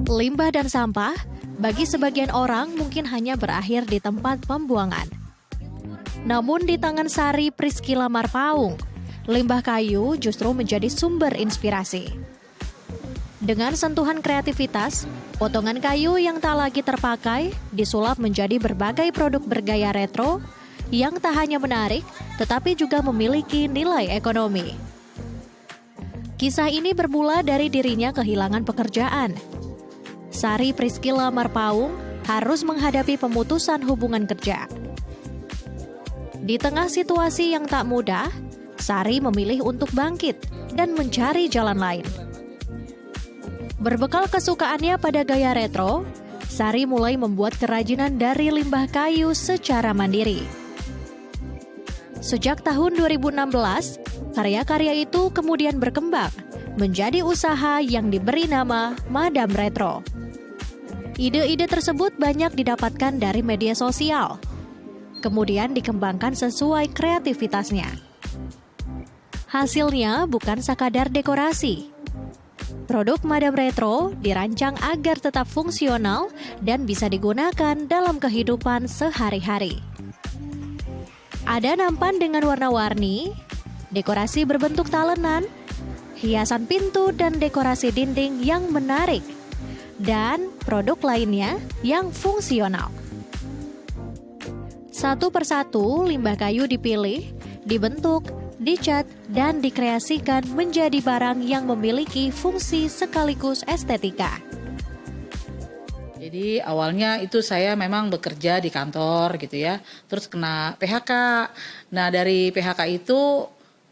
Limbah dan sampah, bagi sebagian orang mungkin hanya berakhir di tempat pembuangan. Namun di tangan Sari Priscilla Marpaung, limbah kayu justru menjadi sumber inspirasi. Dengan sentuhan kreativitas, potongan kayu yang tak lagi terpakai disulap menjadi berbagai produk bergaya retro yang tak hanya menarik, tetapi juga memiliki nilai ekonomi. Kisah ini bermula dari dirinya kehilangan pekerjaan. Sari Priscilla Marpaung harus menghadapi pemutusan hubungan kerja. Di tengah situasi yang tak mudah, Sari memilih untuk bangkit dan mencari jalan lain. Berbekal kesukaannya pada gaya retro, Sari mulai membuat kerajinan dari limbah kayu secara mandiri. Sejak tahun 2016, karya-karya itu kemudian berkembang menjadi usaha yang diberi nama Madam Retro. Ide-ide tersebut banyak didapatkan dari media sosial, kemudian dikembangkan sesuai kreativitasnya. Hasilnya bukan sekadar dekorasi. Produk Madam Retro dirancang agar tetap fungsional dan bisa digunakan dalam kehidupan sehari-hari. Ada nampan dengan warna-warni, dekorasi berbentuk talenan, hiasan pintu dan dekorasi dinding yang menarik, dan produk lainnya yang fungsional. Satu persatu limbah kayu dipilih, dibentuk, dicat, dan dikreasikan menjadi barang yang memiliki fungsi sekaligus estetika. Jadi awalnya itu saya memang bekerja di kantor gitu ya, terus kena PHK. Nah dari PHK itu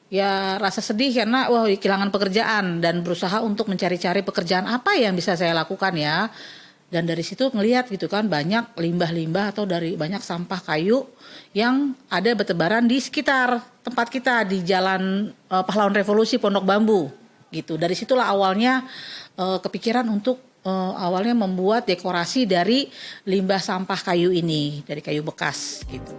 ya rasa sedih karena kehilangan pekerjaan dan berusaha untuk mencari-cari pekerjaan apa yang bisa saya lakukan ya. Dan dari situ ngelihat gitu kan banyak limbah-limbah atau dari banyak sampah kayu yang ada bertebaran di sekitar tempat kita di Jalan Pahlawan Revolusi Pondok Bambu gitu. Dari situlah awalnya kepikiran untuk awalnya membuat dekorasi dari limbah sampah kayu ini, dari kayu bekas gitu.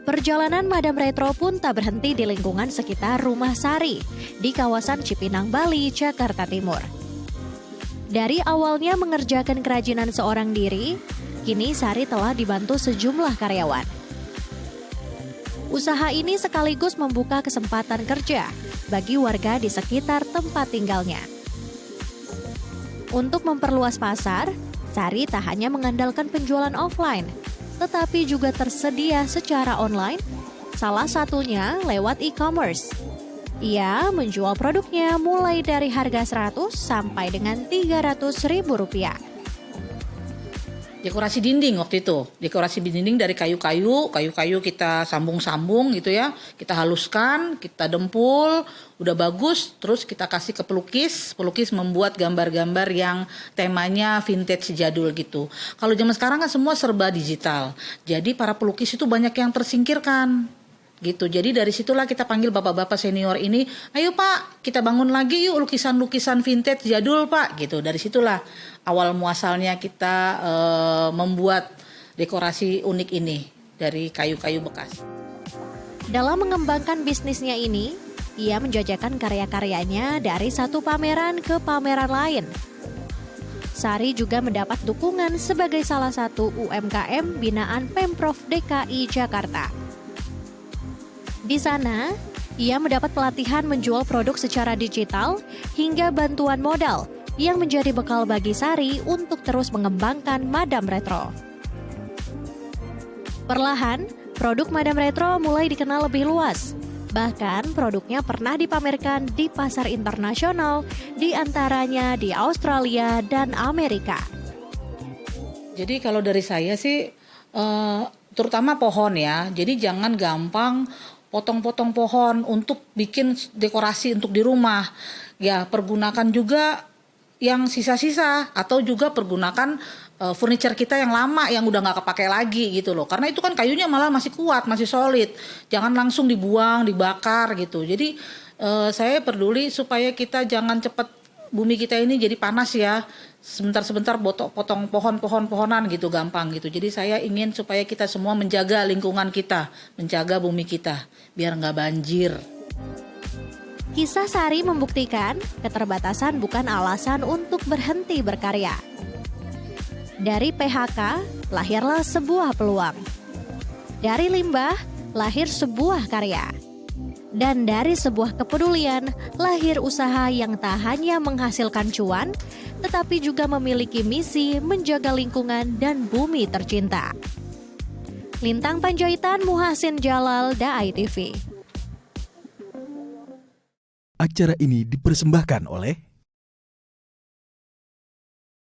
Perjalanan Madam Retro pun tak berhenti di lingkungan sekitar Rumah Sari di kawasan Cipinang, Bali, Jakarta Timur. Dari awalnya mengerjakan kerajinan seorang diri, kini Sari telah dibantu sejumlah karyawan. Usaha ini sekaligus membuka kesempatan kerja bagi warga di sekitar tempat tinggalnya. Untuk memperluas pasar, Sari tak hanya mengandalkan penjualan offline, tetapi juga tersedia secara online, salah satunya lewat e-commerce. Ia menjual produknya mulai dari harga 100 sampai dengan 300 ribu rupiah. Dekorasi dinding waktu itu, dekorasi dinding dari kayu-kayu kita sambung-sambung gitu ya, kita haluskan, kita dempul, udah bagus, terus kita kasih ke pelukis membuat gambar-gambar yang temanya vintage jadul gitu. Kalau zaman sekarang kan semua serba digital, jadi para pelukis itu banyak yang tersingkirkan. Gitu. Jadi dari situlah kita panggil bapak-bapak senior ini, ayo Pak, kita bangun lagi yuk lukisan-lukisan vintage jadul Pak. Gitu. Dari situlah awal muasalnya kita membuat dekorasi unik ini dari kayu-kayu bekas. Dalam mengembangkan bisnisnya ini, ia menjajakan karya-karyanya dari satu pameran ke pameran lain. Sari juga mendapat dukungan sebagai salah satu UMKM binaan Pemprov DKI Jakarta. Di sana, ia mendapat pelatihan menjual produk secara digital hingga bantuan modal yang menjadi bekal bagi Sari untuk terus mengembangkan Madam Retro. Perlahan, produk Madam Retro mulai dikenal lebih luas. Bahkan produknya pernah dipamerkan di pasar internasional, di antaranya di Australia dan Amerika. Jadi kalau dari saya sih, terutama pohon ya, jadi jangan gampang potong-potong pohon untuk bikin dekorasi untuk di rumah. Ya, pergunakan juga yang sisa-sisa atau juga pergunakan furniture kita yang lama yang udah nggak kepake lagi gitu loh. Karena itu kan kayunya malah masih kuat, masih solid. Jangan langsung dibuang, dibakar gitu. Jadi saya peduli supaya kita jangan cepat bumi kita ini jadi panas ya. Sebentar-sebentar potong pohon-pohonan gitu gampang gitu. Jadi saya ingin supaya kita semua menjaga lingkungan kita, menjaga bumi kita biar nggak banjir. Kisah Sari membuktikan keterbatasan bukan alasan untuk berhenti berkarya. Dari PHK, lahirlah sebuah peluang. Dari limbah, lahir sebuah karya. Dan dari sebuah kepedulian, lahir usaha yang tak hanya menghasilkan cuan, tetapi juga memiliki misi menjaga lingkungan dan bumi tercinta. Lintang Panjaitan, Muhassin Jalal, Dai TV. Acara ini dipersembahkan oleh